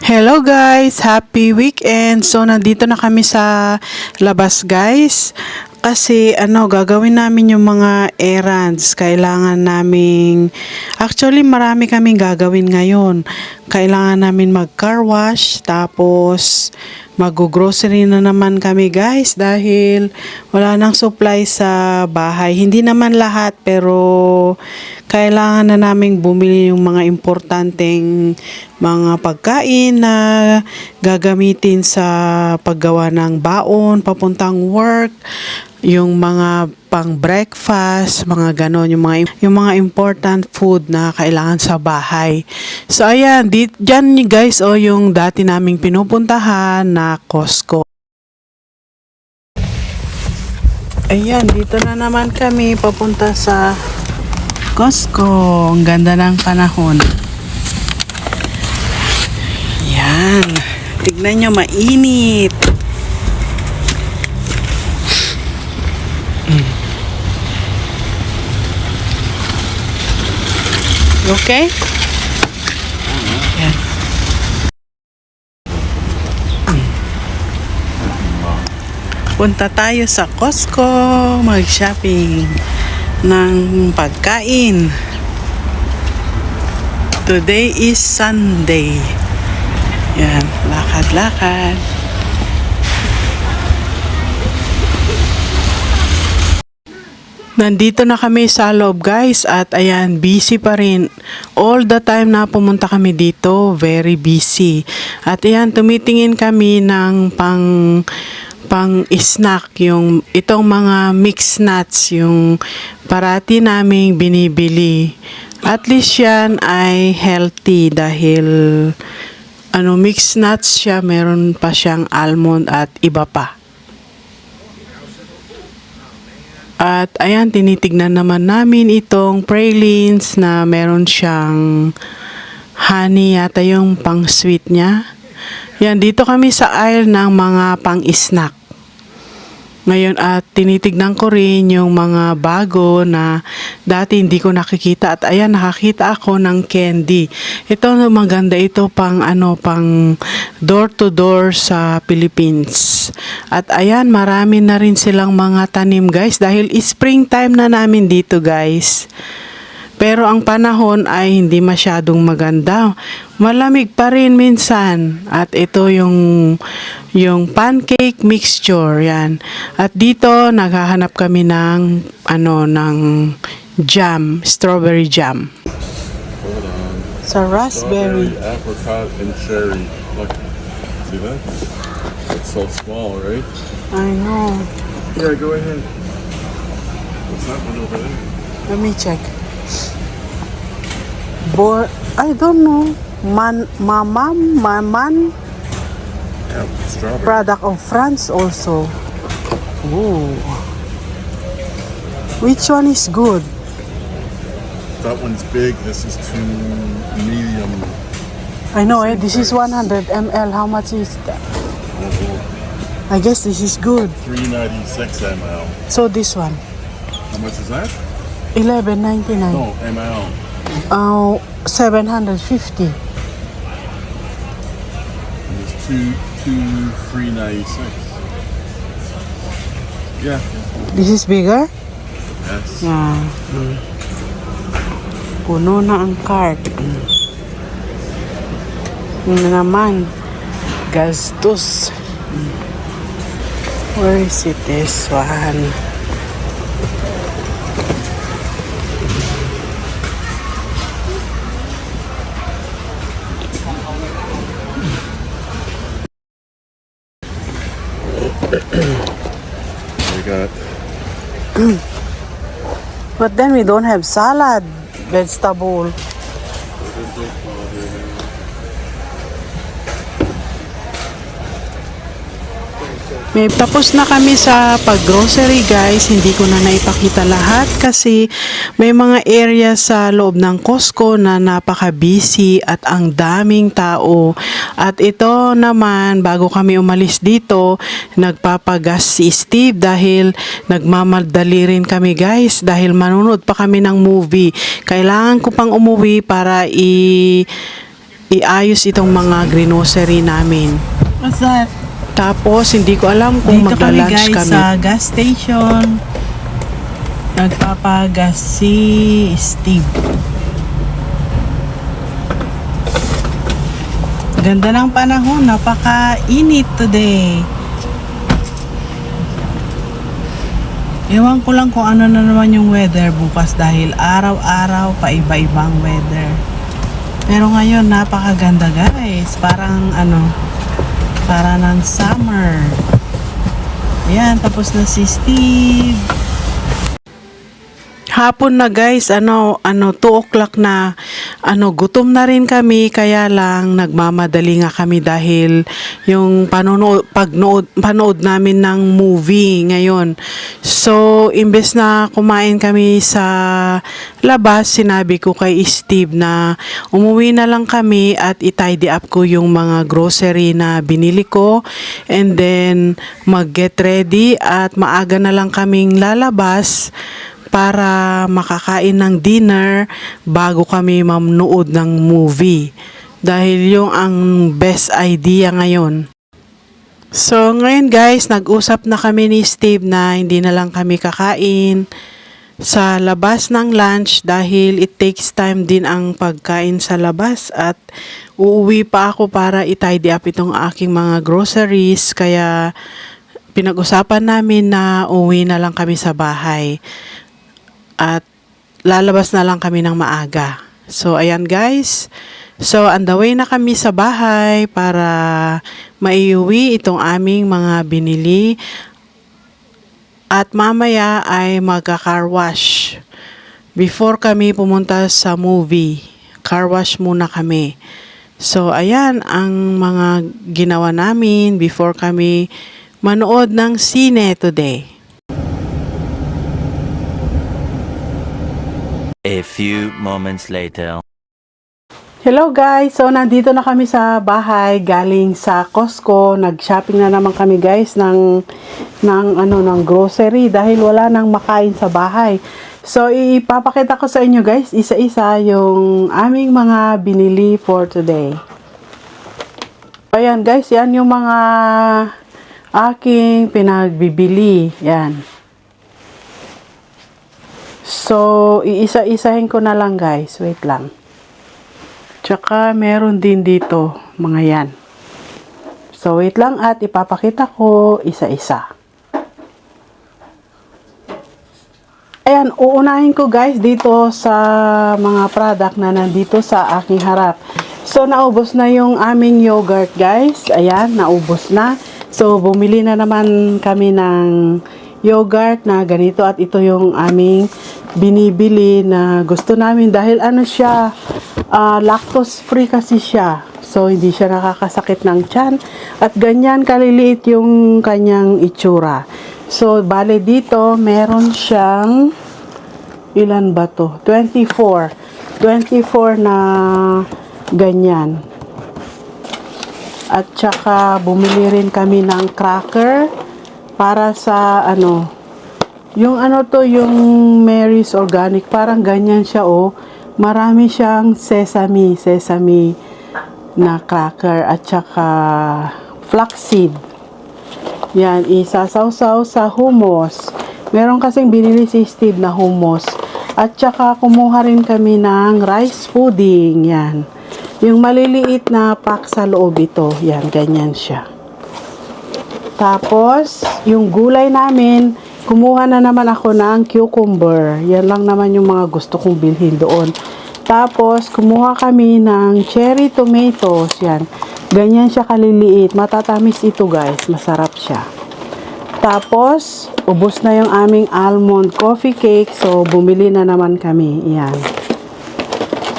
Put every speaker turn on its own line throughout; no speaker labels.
Hello guys! Happy weekend! So, nandito na kami sa labas guys. Kasi, gagawin namin yung mga errands. Kailangan naming, actually marami kaming gagawin ngayon. Kailangan namin mag-car wash, tapos mag-grocery na naman kami guys dahil wala nang supply sa bahay. Hindi naman lahat pero kailangan na naming bumili yung mga importanteng mga pagkain na gagamitin sa paggawa ng baon, papuntang work, yung mga pang breakfast, mga ganon, yung mga important food na kailangan sa bahay. So ayan, dyan guys, yung dati naming pinupuntahan na Costco. Ayan, dito na naman kami papunta sa Costco. Ang ganda ng panahon. Yan. Tignan nyo, mainit. Okay? Yan. Punta tayo sa Costco. Mag-shopping ng pagkain. Today is Sunday. Yan, lakad-lakad. Nandito na kami sa loob guys at ayan, busy pa rin. All the time na pumunta kami dito, very busy. At ayan, tumitingin kami ng pang snack, yung itong mga mixed nuts, yung parati naming binibili. At least yan ay healthy dahil mixed nuts siya, meron pa siyang almond at iba pa. At ayan, tinitignan naman namin itong pralines na meron siyang honey, yata yung pang sweet niya. Yan, dito kami sa aisle ng mga pang-snack. Ngayon at tinitignan ko rin yung mga bago na dati hindi ko nakikita. At ayan, nakakita ako ng candy. Ito maganda ito pang door to door sa Philippines. At ayan, marami na rin silang mga tanim guys dahil springtime na namin dito guys. Pero ang panahon ay hindi masyadong maganda. Malamig pa rin minsan. At ito yung pancake mixture, yan. At dito naghahanap kami ng ng jam, strawberry jam.
Hold on.
Sa raspberry.
Strawberry, apricot, and cherry. Look, see that? It's so small, right?
I know.
Yeah, go ahead. What's that one over there?
Let me check. I don't know. Maman
Yeah, strawberry.
product of France also. Ooh. Which one is good?
That one's big. This is too medium.
I know, this is 100 ml. How much is that? I guess this is good.
$3.96 ml.
So this one,
How much is that?
$11.99.
No, ml.
750.
It's two $3.96. Yeah.
This is bigger?
Yes.
Yeah. Puno na ang cart. Yun na naman. Gastos. Where is it? This one.
We got
But then we don't have salad, vegetable. May tapos na kami sa pag-grocery guys. Hindi ko na naipakita lahat kasi may mga area sa loob ng Costco na napaka-busy at ang daming tao. At ito naman, bago kami umalis dito, nagpapagas si Steve dahil nagmamadali rin kami guys dahil manunod pa kami ng movie. Kailangan ko pang umuwi para iayos itong mga grocery namin.
What's that?
Tapos, hindi ko alam kung
Dito kami
magla-lunch
guys
kami.
sa gas station. Nagpapagas si Steve. Ganda ng panahon, napaka-init today. Ewan ko lang kung ano na naman yung weather bukas dahil araw-araw pa iba-ibang weather. Pero ngayon napakaganda guys, parang para ng summer. Ayan, tapos na si Steve.
Hapon na guys, 2 o'clock na, gutom na rin kami, kaya lang nagmamadali nga kami dahil yung panood namin ng movie ngayon. So, imbes na kumain kami sa labas, sinabi ko kay Steve na umuwi na lang kami at i-tidy up ko yung mga grocery na binili ko, and then mag-get ready at maaga na lang kaming lalabas para makakain ng dinner bago kami manood ng movie. Dahil yung ang best idea ngayon. So ngayon guys, nag-usap na kami ni Steve na hindi na lang kami kakain sa labas ng lunch dahil it takes time din ang pagkain sa labas at uuwi pa ako para i-tidy up itong aking mga groceries, kaya pinag-usapan namin na uwi na lang kami sa bahay at lalabas na lang kami ng maaga. So, ayan guys. So, on the way na kami sa bahay para maiuwi itong aming mga binili. At mamaya ay magka-car wash. Before kami pumunta sa movie, car wash muna kami. So, ayan ang mga ginawa namin before kami manood ng sine today.
A few moments later.
Hello guys! So, nandito na kami sa bahay galing sa Costco. Nag-shopping na naman kami guys ng grocery dahil wala nang makain sa bahay. So, ipapakita ko sa inyo guys, isa-isa yung aming mga binili for today. Ayan guys, yan yung mga aking pinagbibili. Yan. So, iisa-isahin ko na lang guys. Wait lang. Tsaka, meron din dito, mga yan. So, wait lang at ipapakita ko isa-isa. Ayan, uunahin ko guys dito sa mga product na nandito sa aking harap. So, naubos na yung aming yogurt guys. Ayan, naubos na. So, bumili na naman kami ng yogurt na ganito at ito yung aming binibili na gusto namin dahil siya, lactose free kasi siya. So, hindi siya nakakasakit ng tiyan at ganyan kaliliit yung kanyang itsura. So, bale dito, meron siyang, ilan ba to? 24 na ganyan. At saka, bumili rin kami ng cracker para sa, yung yung Mary's Organic, parang ganyan siya, marami siyang sesame na cracker at saka flaxseed. Yan, isasawsaw sa hummus. Meron kasing binili si Steve na hummus. At saka kumuha rin kami ng rice pudding. Yan. Yung maliliit na pack sa loob ito. Yan, ganyan siya. Tapos, yung gulay namin, kumuha na naman ako ng cucumber. Yan lang naman yung mga gusto kong bilhin doon. Tapos, kumuha kami ng cherry tomatoes. Yan. Ganyan siya kaliliit. Matatamis ito guys. Masarap siya. Tapos, ubos na yung aming almond coffee cake. So, bumili na naman kami. Yan.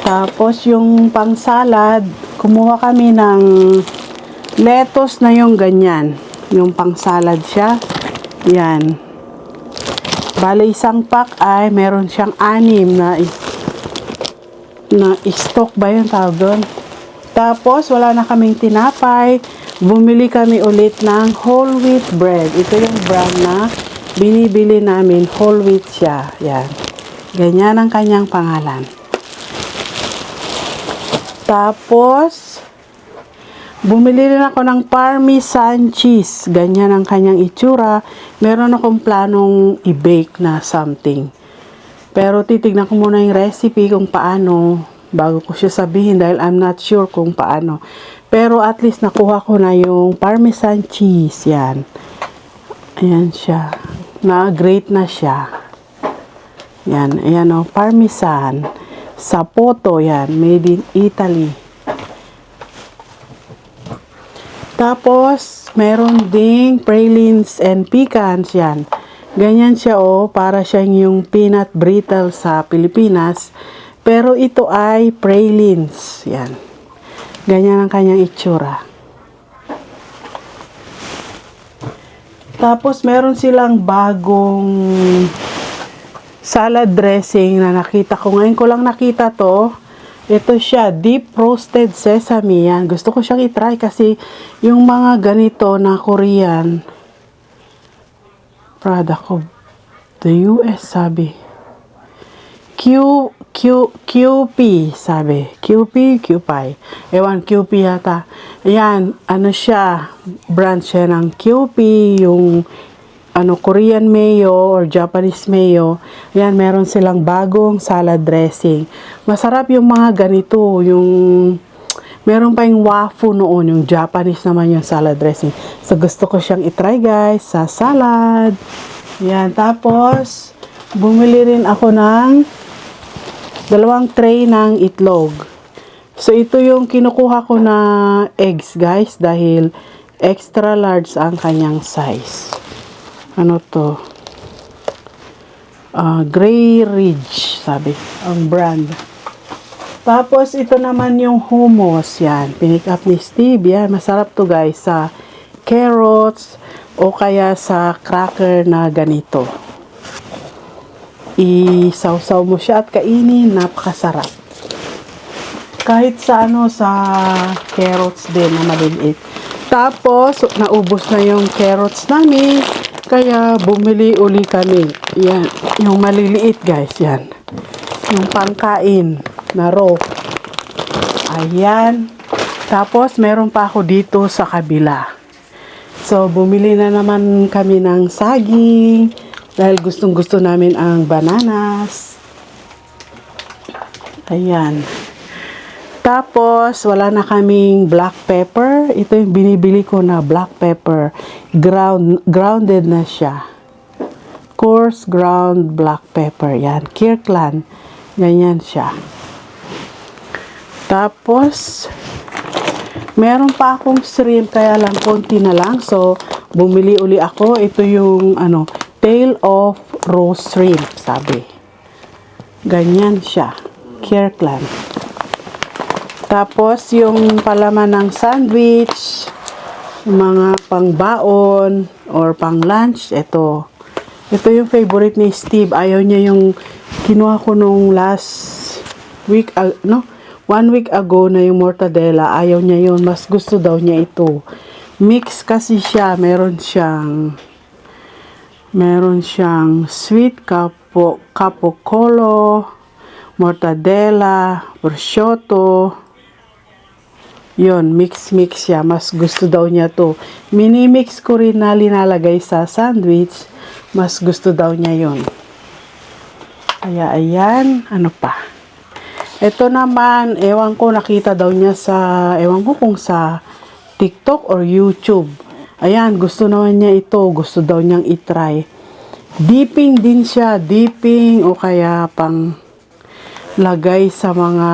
Tapos, yung pang salad, kumuha kami ng lettuce na yung ganyan. Yung pang salad siya. Yan. Bale, isang pack ay meron siyang 6 na stock ba yung tawag doon. Tapos, wala na kaming tinapay. Bumili kami ulit ng whole wheat bread. Ito yung brand na binibili namin. Whole wheat siya. Yan. Ganyan ang kanyang pangalan.
Tapos, bumili rin ako ng Parmesan cheese. Ganyan ang kanyang itsura. Meron akong planong i-bake na something. Pero titignan ko muna yung recipe kung paano bago ko siya sabihin dahil I'm not sure kung paano. Pero at least nakuha ko na yung Parmesan cheese. Yan. Ayan siya. Na-grate na siya. Yan. Ayan o. Parmesan. Sapoto yan. Made in Italy. Tapos, meron ding pralines and pecans yan. Ganyan siya para siyang yung peanut brittle sa Pilipinas. Pero ito ay pralines. Yan. Ganyan ang kanyang itsura. Tapos, meron silang bagong salad dressing na nakita ko. Ngayon ko lang nakita to. Ito siya, deep roasted sesame. Yan. Gusto ko siyang itry kasi yung mga ganito na Korean product of the US, sabi. QP, sabi. QP. Ewan, QP yata. Ayan, ano siya, brand siya ng QP, yung Korean mayo or Japanese mayo. Ayan, meron silang bagong salad dressing. Masarap yung mga ganito, yung meron pa yung wafu noon, yung Japanese naman yung salad dressing. So, gusto ko siyang itry guys, sa salad. Ayan, tapos, bumili rin ako ng 2 tray ng itlog. So, ito yung kinukuha ko na eggs guys, dahil extra large ang kanyang size. Ano to? Grey Ridge, sabi, ang brand. Tapos, ito naman yung hummus. Yan, pinick up ni Steve. Yan, masarap to guys sa carrots o kaya sa cracker na ganito. Isawsaw mo siya at kainin, napakasarap. Kahit sa sa carrots din na maliliit. Tapos, naubos na yung carrots namin. Kaya, bumili uli kami. Yan. Yung maliliit, guys. Yan. Yung pangkain na raw. Ayan. Tapos, meron pa ako dito sa kabila. So, bumili na naman kami ng saging. Dahil gustong-gusto namin ang bananas. Ayan. Tapos, wala na kaming black pepper. Ito yung binibili ko na black pepper. Grounded na siya. Coarse ground black pepper. Yan. Kirkland. Ganyan siya. Tapos, meron pa akong shrimp. Kaya lang, konti na lang. So, bumili uli ako. Ito yung, tail of roast shrimp, sabi. Ganyan siya. Kirkland. Tapos, yung palaman ng sandwich, mga pangbaon, or pang lunch, ito. Ito yung favorite ni Steve. Ayaw niya yung kinuha ko nung last week, 1 week ago na yung mortadella. Ayaw niya yun. Mas gusto daw niya ito. Mix kasi siya. Meron siyang sweet capocolo, mortadella, prosciutto. Yun, mix siya. Mas gusto daw niya to. Mini-mix ko rin na linalagay sa sandwich. Mas gusto daw niya yun. Kaya, ayan. Ano pa? Ito naman, ewan ko, nakita daw niya ewan ko kung sa TikTok or YouTube. Ayan, gusto naman niya ito. Gusto daw niyang itry. Dipping din siya. Dipping o kaya pang lagay sa mga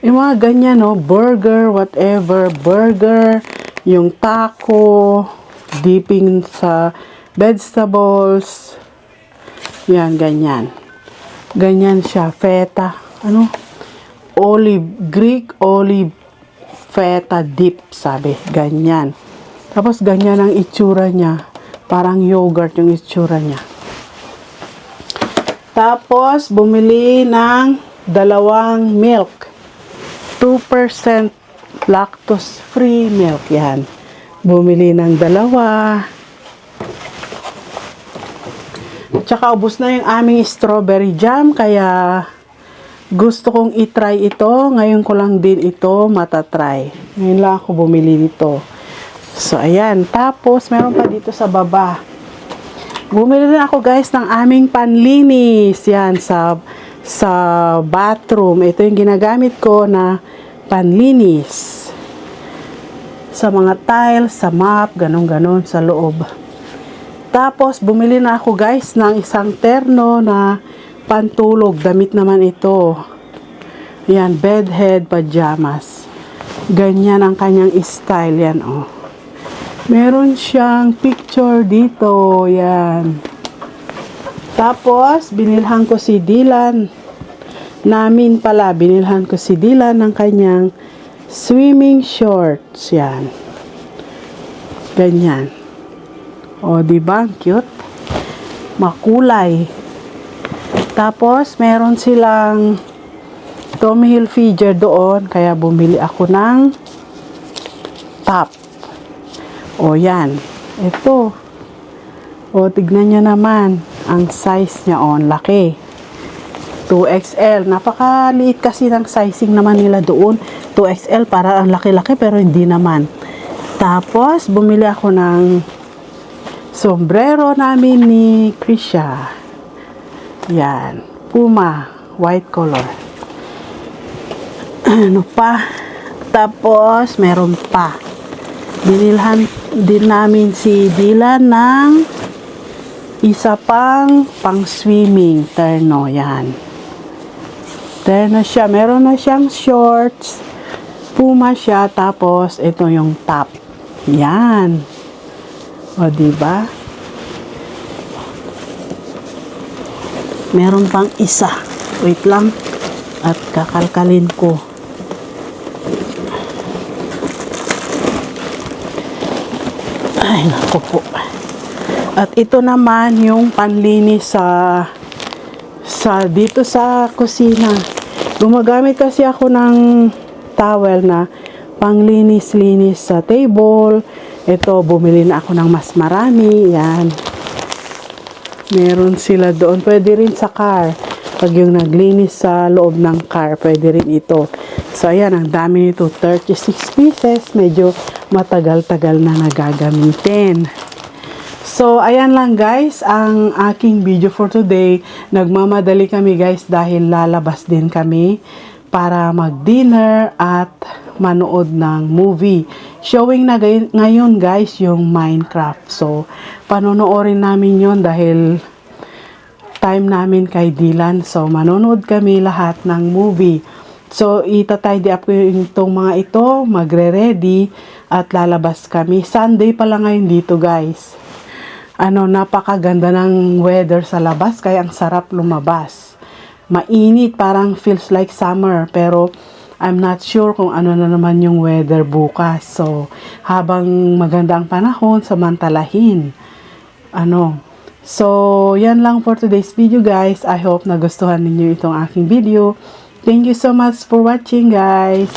yung mga ganyan, burger, whatever, burger, yung taco, dipping sa vegetables, yan, ganyan. Ganyan siya, feta, Greek olive feta dip, sabi, ganyan. Tapos, ganyan ang itsura niya, parang yogurt yung itsura niya. Tapos, bumili ng 2 milk. 2% lactose-free milk. Yan. Bumili ng 2. Tsaka ubos na yung aming strawberry jam. Kaya gusto kong itry ito. Ngayon ko lang din ito matatry. Ngayon lang ako bumili nito. So, ayan. Tapos, meron pa dito sa baba. Bumili din ako guys ng aming panlinis. Yan, sa bathroom. Ito yung ginagamit ko na panlinis. Sa mga tiles, sa mop, ganun-ganon sa loob. Tapos, bumili na ako guys ng isang terno na pantulog. Damit naman ito. Yan, bedhead pajamas. Ganyan ang kanyang style. Yan, oh. Meron siyang picture dito. Yan. Tapos, binilhan ko si Dylan. Binilhan ko si Dylan ng kanyang swimming shorts. Yan. Ganyan. O, diba? Cute. Makulay. Tapos, meron silang Tommy Hilfiger doon. Kaya bumili ako ng top. O, yan. Ito. O, tignan nyo naman. Ang size niya, o, laki. 2XL. Napakaliit kasi ng sizing naman nila doon. 2XL, para ang laki-laki, pero hindi naman. Tapos, bumili ako ng sombrero namin ni Krisha. Yan. Puma. White color. Ano pa? Tapos, meron pa. Binilhan din namin si Dylan ng isa pang swimming terno. Yan. Terno siya. Meron na siyang shorts. Puma siya. Tapos, ito yung top. Yan. O, diba? Meron pang isa. Wait lang. At kakalkalin ko. Ay, naku po. At ito naman yung panlinis dito sa kusina. Gumagamit kasi ako ng towel na panglinis-linis sa table. Ito, bumili na ako ng mas marami. Yan. Meron sila doon. Pwede rin sa car. Pag yung naglinis sa loob ng car, pwede rin ito. So, ayan. Ang dami nito. 36 pieces. Medyo matagal-tagal na nagagamitin. So, ayan lang guys. Ang aking video for today. Nagmamadali kami guys dahil lalabas din kami para mag-dinner at manood ng movie. Showing na ngayon guys yung Minecraft. So, panonoorin namin yon dahil time namin kay Dylan. So, manonood kami lahat ng movie. So, itatidy up ko itong mga ito, magre-ready at lalabas kami. Sunday pa lang ngayon dito guys. Napakaganda ng weather sa labas kaya ang sarap lumabas. Mainit, parang feels like summer pero I'm not sure kung ano na naman yung weather bukas. So, habang maganda ang panahon, samantalahin. So, yan lang for today's video guys. I hope nagustuhan ninyo itong aking video. Thank you so much for watching guys.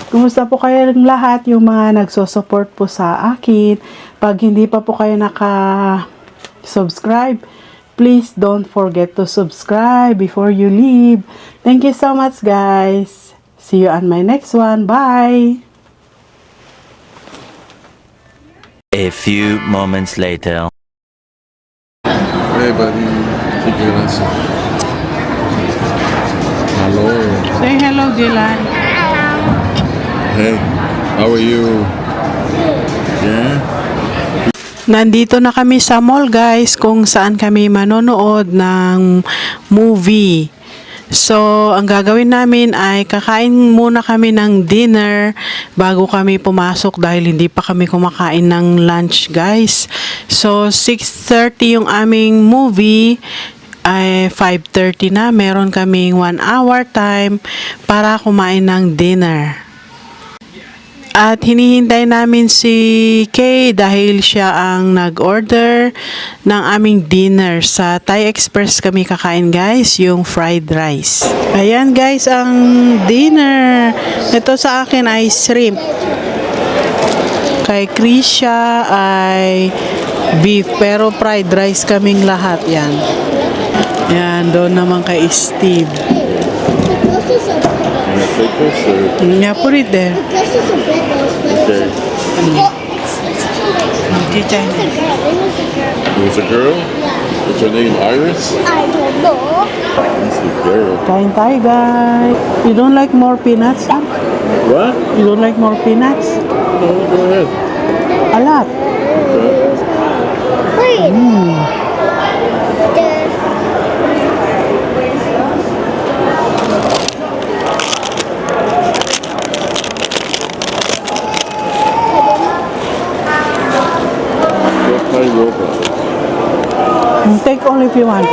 Kumusta po kayong lahat, yung mga nagsusupport po sa akin. Pag hindi pa po kayo naka-subscribe, please don't forget to subscribe before you leave. Thank you so much guys. See you on my next one. Bye!
A few moments later.
Hey, buddy. Take your lesson. Hello.
Say hello, Dylan.
Hey, how are you? Yeah?
Nandito na kami sa mall guys kung saan kami manonood ng movie. So, ang gagawin namin ay kakain muna kami ng dinner bago kami pumasok dahil hindi pa kami kumakain ng lunch guys. So, 6:30 yung aming movie. Ay 5:30 na. Meron kaming 1 hour time para kumain ng dinner. At hinihintay namin si Kay dahil siya ang nag-order ng aming dinner. Sa Thai Express kami kakain guys, yung fried rice. Ayan guys ang dinner. Ito sa akin ay shrimp. Kay Krisha ay beef pero fried rice kaming lahat yan. Yan, doon naman kay Steve.
gonna take this or?
Yeah, put it there.
This is a bit
Okay.
it's too late. It was a girl.
It was a girl?
Yeah.
What's her name? Iris?
I don't know.
It's a girl.
Kain tayo, guys. You don't like more peanuts, Sam?
What?
You don't like more peanuts?
No, go ahead.
A lot.
Wait. There.
Go play Roblox.
Take only if you want.
You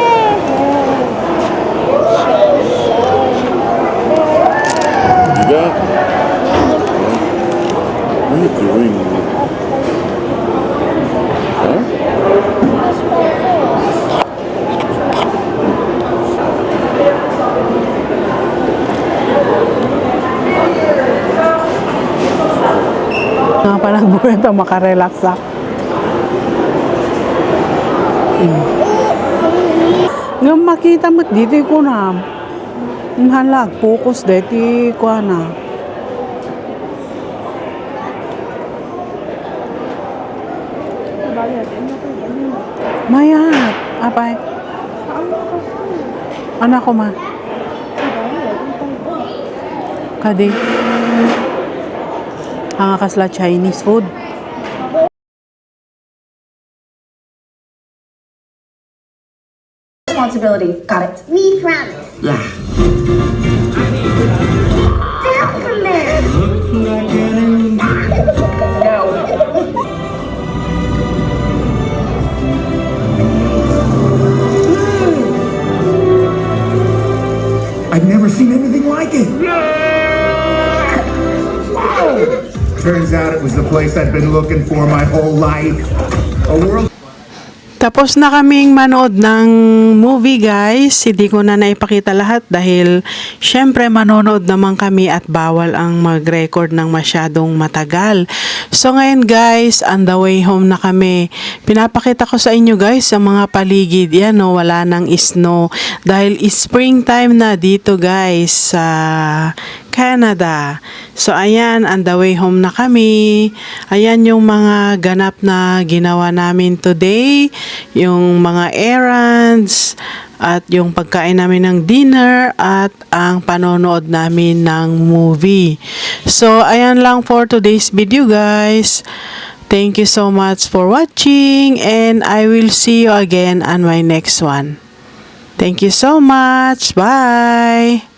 got? What are you doing? Huh?
Nga pa nagbuwento, makarelax ah. Nga makita mo dito ko na. Ang halag, focus dito ko na. Mayat, apay. Anak ko ma. Kadi. Ang kasla Chinese food.
Responsibility. Got it.
We promise.
Yeah.
Get out from there.
I've never seen anything like it. Turns out it was the place I've been looking for my whole life. A world.
Tapos na kaming manood ng movie, guys. Hindi ko na naipakita lahat dahil syempre manonood naman kami at bawal ang mag-record ng masyadong matagal. So ngayon, guys, on the way home na kami. Pinapakita ko sa inyo, guys, ang mga paligid. Yan, no, wala nang snow dahil springtime na dito, guys, sa Canada. So ayan, on the way home na kami. Ayan yung mga ganap na ginawa namin today. Yung mga errands at yung pagkain namin ng dinner at ang panonood namin ng movie. So ayan lang for today's video, guys. Thank you so much for watching and I will see you again on my next one. Thank you so much. Bye!